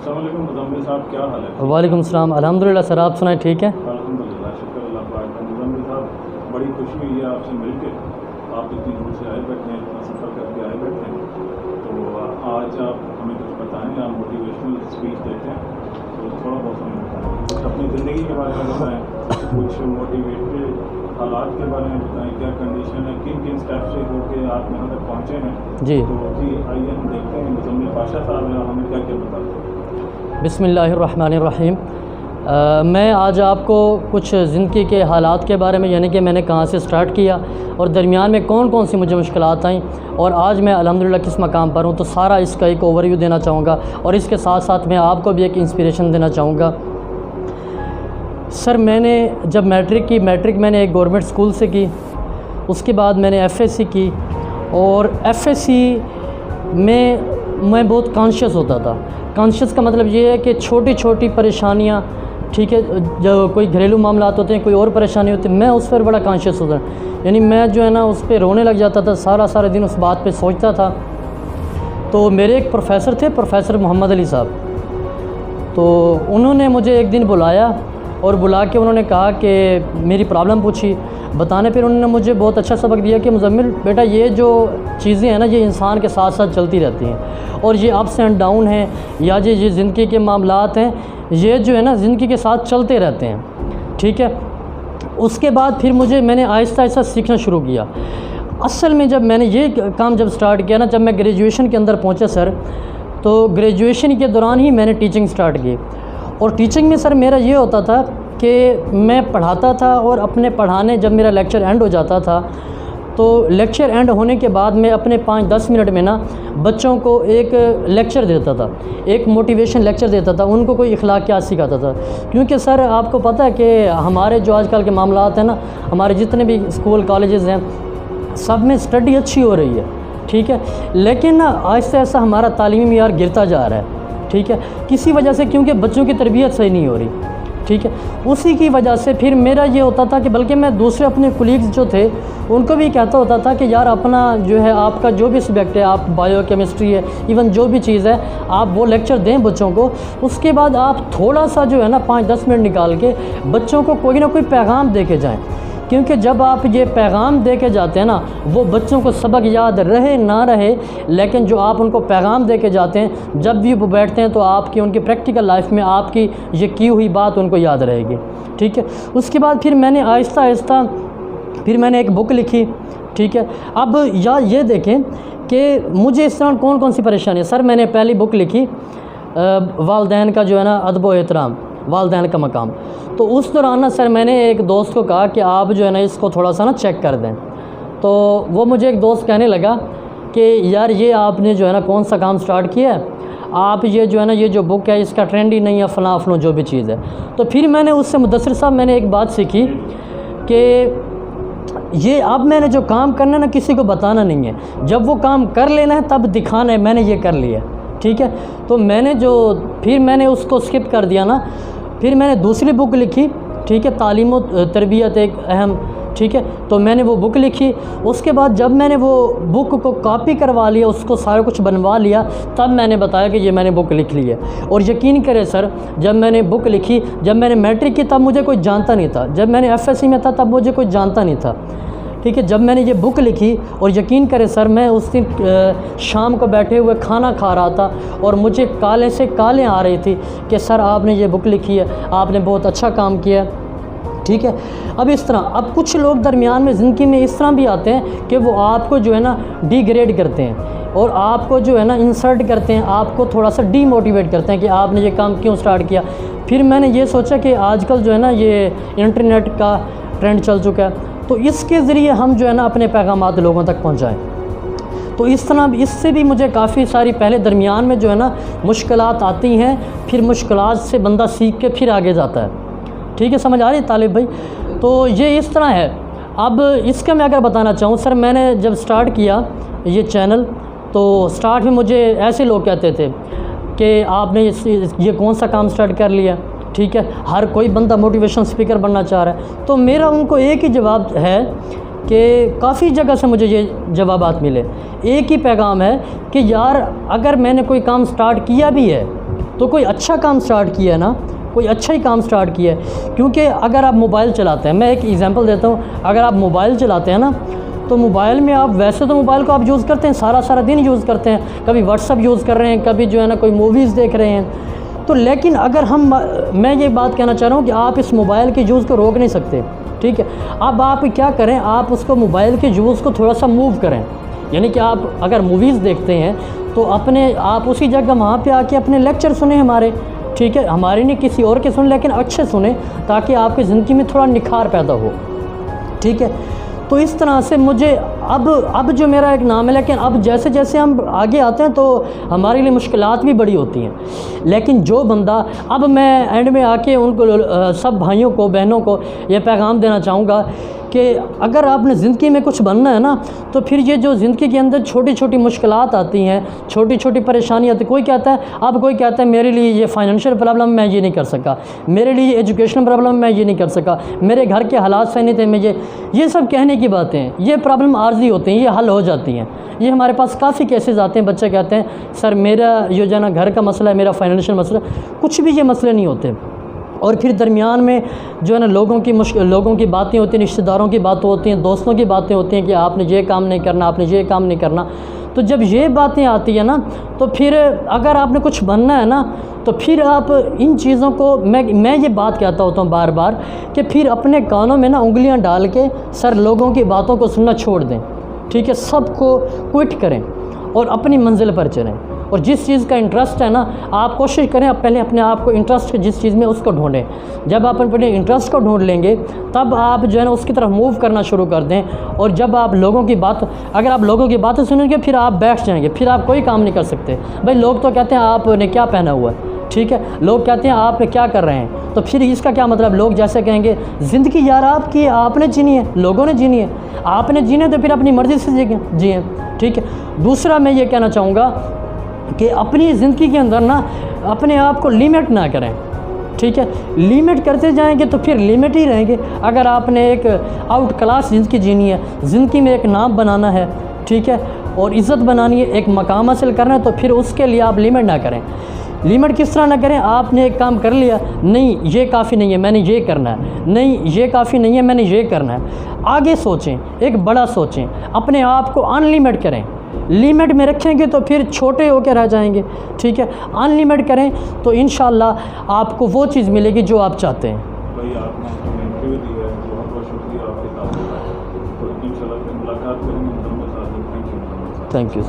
अस्सलाम वालेकुम मुज़म्मिल साहब, क्या हाल है? वालेकुम सलाम, अल्हम्दुलिल्लाह सर, आप सुनाए ठीक है? अल्हम्दुलिल्लाह, शुक्र अल्लाह पाक का। मुज़म्मिल साहब, बड़ी खुशी हुई है आपसे मिलकर। आप इतनी दूर से आए बैठे हैं, इतना सफ़र करके आए बैठे हैं, तो आज आप हमें कुछ बताएँ। आप मोटिवेशनल स्पीच देते हैं, तो थोड़ा बहुत हमें बताएँ, कुछ अपनी ज़िंदगी के बारे में बताएँ, कुछ मोटिवेटेड हालात के बारे में बताएँ, क्या कंडीशन है, किन किन स्टेप से होकर आप यहाँ तक पहुँचे हैं। जी जी आइए हम देखते हैं मुज़म्मिल पाशा साहब हमें क्या क्या बताते हैं। बिस्मिल्लाहिर्रहमानिर्रहीम। मैं आज आपको कुछ ज़िंदगी के हालात के बारे में, यानी कि मैंने कहाँ से स्टार्ट किया और दरमियान में कौन कौन सी मुझे मुश्किलात आई और आज मैं अल्हम्दुलिल्लाह किस मकाम पर हूँ, तो सारा इसका एक ओवरव्यू देना चाहूँगा और इसके साथ साथ मैं आपको भी एक इंस्पिरेशन देना चाहूँगा। सर, मैंने जब मैट्रिक मैंने एक गवर्नमेंट स्कूल से की, उसके बाद मैंने एफएससी की और एफएससी में मैं बहुत कॉन्शियस होता था। कॉन्शियस का मतलब ये है कि छोटी छोटी परेशानियाँ, ठीक है, जो कोई घरेलू मामलात होते हैं, कोई और परेशानी होती है, मैं उस पर बड़ा कॉन्शियस होता, यानी मैं जो है ना उस पर रोने लग जाता था, सारा दिन उस बात पे सोचता था। तो मेरे एक प्रोफेसर थे, प्रोफेसर मोहम्मद अली साहब, तो उन्होंने मुझे एक दिन बुलाया और बुला के उन्होंने कहा कि मेरी प्रॉब्लम पूछी। बताने पर उन्होंने मुझे बहुत अच्छा सबक दिया कि मुज़म्मिल बेटा, ये जो चीज़ें हैं ना, ये इंसान के साथ साथ चलती रहती हैं और ये अप्स एंड डाउन हैं या ये ज़िंदगी के मामलात हैं, ये जो है ना ज़िंदगी के साथ चलते रहते हैं, ठीक है। उसके बाद फिर मैंने आहिस्ता आहिस्ता सीखना शुरू किया। असल में जब मैंने ये काम स्टार्ट किया ना, जब मैं ग्रेजुएशन के अंदर पहुँचा सर, तो ग्रेजुएशन के दौरान ही मैंने टीचिंग स्टार्ट की। और टीचिंग में सर मेरा ये होता था कि मैं पढ़ाता था और अपने पढ़ाने, जब मेरा लेक्चर एंड हो जाता था, तो लेक्चर एंड होने के बाद मैं अपने 5-10 मिनट में ना बच्चों को एक लेक्चर देता था, एक मोटिवेशन लेक्चर देता था, उनको कोई अखलाकियात सिखाता था। क्योंकि सर आपको पता है कि हमारे जो आजकल के मामलात हैं ना, हमारे जितने भी स्कूल कॉलेजेस हैं, सब में स्टडी अच्छी हो रही है, ठीक है, लेकिन ना आहिस्ता आहिस्ता हमारा तालीमी मेयार गिरता जा रहा है, ठीक है, किसी वजह से, क्योंकि बच्चों की तरबियत सही नहीं हो रही, ठीक है। उसी की वजह से फिर मेरा ये होता था कि बल्कि मैं दूसरे अपने कुलीग्स जो थे उनको भी कहता होता था कि यार अपना जो है, आपका जो भी सब्जेक्ट है, आप बायो केमिस्ट्री है, इवन जो भी चीज़ है, आप वो लेक्चर दें बच्चों को। उसके बाद आप थोड़ा सा जो है ना 5-10 मिनट निकाल के बच्चों को कोई ना कोई पैगाम दे के जाएँ, क्योंकि जब आप ये पैगाम दे के जाते हैं ना, वो बच्चों को सबक याद रहे ना रहे, लेकिन जो आप उनको पैगाम दे के जाते हैं, जब भी वो बैठते हैं तो आपकी उनकी प्रैक्टिकल लाइफ में आपकी ये की हुई बात उनको याद रहेगी, ठीक है। उसके बाद फिर मैंने आहिस्ता आहिस्ता फिर मैंने एक बुक लिखी, ठीक है। अब ये देखें कि मुझे इस तरह कौन कौन सी परेशानी है। सर, मैंने पहली बुक लिखी वालदैन का जो है ना अदब व एहतराम, वालदैन का मकाम। तो उस दौरान ना सर मैंने एक दोस्त को कहा कि आप जो है ना इसको थोड़ा सा ना चेक कर दें। तो वो मुझे एक दोस्त कहने लगा कि यार ये आपने जो है ना कौन सा काम स्टार्ट किया है, आप ये जो है ना ये जो बुक है इसका ट्रेंड ही नहीं है, फ़लाँ जो भी चीज़ है। तो फिर मैंने उससे मुदस्सिर साहब मैंने एक बात सीखी कि ये अब मैंने जो काम करना है ना किसी को बताना नहीं है, जब वो काम कर लेना है तब दिखाना है मैंने ये कर लिया, ठीक है। तो फिर मैंने उसको स्किप कर दिया ना, फिर मैंने दूसरी बुक लिखी, ठीक है, तालीम व तरबियत एक अहम, ठीक है। तो मैंने वो बुक लिखी। उसके बाद जब मैंने वो बुक को कॉपी करवा लिया, उसको सारा कुछ बनवा लिया, तब मैंने बताया कि ये मैंने बुक लिख ली है। और यकीन करें सर, जब मैंने बुक लिखी, जब मैंने मैट्रिक की तब मुझे कोई जानता नहीं था, जब मैंने एफएससी में था तब मुझे कोई जानता नहीं था, ठीक है। जब मैंने ये बुक लिखी और यकीन करें सर, मैं उस दिन शाम को बैठे हुए खाना खा रहा था और मुझे काले से काले आ रही थी कि सर आपने ये बुक लिखी है, आपने बहुत अच्छा काम किया, ठीक है। अब इस तरह, अब कुछ लोग दरमियान में ज़िंदगी में इस तरह भी आते हैं कि वो आपको जो है ना डिग्रेड करते हैं और आपको जो है ना इंसल्ट करते हैं, आपको थोड़ा सा डीमोटिवेट करते हैं कि आपने ये काम क्यों स्टार्ट किया। फिर मैंने ये सोचा कि आजकल जो है ना ये इंटरनेट का ट्रेंड चल चुका है, तो इसके ज़रिए हम जो है ना अपने पैगामात लोगों तक पहुँचाएँ। तो इस तरह इससे भी मुझे काफ़ी सारी पहले दरमियान में जो है ना मुश्किलात आती हैं, फिर मुश्किलात से बंदा सीख के फिर आगे जाता है, ठीक है। समझ आ रही है तालिब भाई? तो ये इस तरह है। अब इसका मैं अगर बताना चाहूँ सर, मैंने जब स्टार्ट किया ये चैनल, तो स्टार्ट में मुझे ऐसे लोग कहते थे कि आपने ये कौन सा काम स्टार्ट कर लिया, ठीक है, हर कोई बंदा मोटिवेशन स्पीकर बनना चाह रहा है। तो मेरा उनको एक ही जवाब है कि काफ़ी जगह से मुझे ये जवाबात मिले, एक ही पैगाम है कि यार अगर मैंने कोई काम स्टार्ट किया भी है, तो कोई अच्छा काम स्टार्ट किया है ना, कोई अच्छा ही काम स्टार्ट किया है। क्योंकि अगर आप मोबाइल चलाते हैं, मैं एक एग्जांपल देता हूँ, अगर आप मोबाइल चलाते हैं ना, तो मोबाइल में आप वैसे तो मोबाइल को आप यूज़ करते हैं, सारा दिन यूज़ करते हैं, कभी व्हाट्सअप यूज़ कर रहे हैं, कभी जो है ना कोई मूवीज़ देख रहे हैं। तो लेकिन अगर मैं ये बात कहना चाह रहा हूँ कि आप इस मोबाइल के यूज़ को रोक नहीं सकते, ठीक है। अब आप क्या करें, आप उसको मोबाइल के यूज़ को थोड़ा सा मूव करें। यानी कि आप अगर मूवीज़ देखते हैं तो आप उसी जगह वहाँ पे आके अपने लेक्चर सुने हमारे, ठीक है, हमारे नहीं किसी और के सुने, लेकिन अच्छे सुने, ताकि आपकी ज़िंदगी में थोड़ा निखार पैदा हो, ठीक है। तो इस तरह से मुझे अब जो मेरा एक नाम है, लेकिन अब जैसे जैसे हम आगे आते हैं तो हमारे लिए मुश्किलात भी बड़ी होती हैं। लेकिन जो बंदा, अब मैं एंड में आके उनको सब भाइयों को, बहनों को ये पैगाम देना चाहूँगा कि अगर आपने ज़िंदगी में कुछ बनना है ना, तो फिर ये जो ज़िंदगी के अंदर छोटी छोटी मुश्किलात आती हैं, छोटी छोटी परेशानी आती है, कोई कहता है मेरे लिए ये फाइनेंशियल प्रॉब्लम, मैं ये नहीं कर सका, मेरे लिए एजुकेशनल प्रॉब्लम, मैं ये नहीं कर सका, मेरे घर के हालात सही नहीं थे, मैं ये सब कहने की बातें हैं। ये प्रॉब्लम आर्जी होती हैं, ये हल हो जाती हैं। ये हमारे पास काफ़ी केसेस आते हैं, बच्चे कहते हैं सर मेरा ये जो है ना घर का मसला है, मेरा फाइनेंशियल मसला, कुछ भी ये मसले नहीं होते। और फिर दरमियान में जो है ना लोगों की बातें होती हैं, रिश्तेदारों की बातें होती हैं, दोस्तों की बातें होती हैं कि आपने ये काम नहीं करना, आपने ये काम नहीं करना। तो जब ये बातें आती हैं ना, तो फिर अगर आपने कुछ बनना है ना, तो फिर आप इन चीज़ों को, मैं ये बात कहता होता हूँ बार बार कि फिर अपने कानों में ना उंगलियाँ डाल के सर लोगों की बातों को सुनना छोड़ दें, ठीक है। सबको क्विट करें और अपनी मंजिल पर चलें। और जिस चीज़ का इंटरेस्ट है ना, आप कोशिश करें, आप पहले अपने आप को इंटरेस्ट जिस चीज़ में उसको ढूंढें। जब आप अपने इंटरेस्ट को ढूंढ लेंगे, तब आप जो है ना उसकी तरफ मूव करना शुरू कर दें। और जब आप अगर आप लोगों की बातें सुनेंगे, फिर आप बैठ जाएंगे, फिर आप कोई काम नहीं कर सकते। भाई लोग तो कहते हैं आपने क्या पहना हुआ है, ठीक है, लोग कहते हैं आप क्या कर रहे हैं, तो फिर इसका क्या मतलब। लोग जैसे कहेंगे ज़िंदगी यार आपकी, आपने जीनी है, लोगों ने जीनी है, आपने जीने तो फिर अपनी मर्ज़ी से जिए, ठीक है। दूसरा मैं ये कहना चाहूँगा कि अपनी ज़िंदगी के अंदर ना अपने आप को लिमिट ना करें, ठीक है। लिमिट करते जाएंगे तो फिर लिमिट ही रहेंगे। अगर आपने एक आउट क्लास ज़िंदगी जीनी है, ज़िंदगी में एक नाम बनाना है, ठीक है, और इज़्ज़त बनानी है, एक मकाम हासिल करना है, तो फिर उसके लिए आप लिमिट ना करें। लिमिट किस तरह ना करें, आपने एक काम कर लिया, नहीं ये काफ़ी नहीं है, मैंने ये करना है, नहीं ये काफ़ी नहीं है, मैंने ये करना है। आगे सोचें, एक बड़ा सोचें, अपने आप को अनलिमिट करें। लिमिट में रखेंगे तो फिर छोटे होकर रह जाएंगे, ठीक है। अनलिमिट करें तो इंशाल्लाह आपको वो चीज़ मिलेगी जो आप चाहते हैं। भाई आपने हमें इंटरव्यू दी है, बहुत बहुत शुक्रिया आपके साथ। तो इंशाल्लाह फिर मुलाकात करेंगे। Thank you.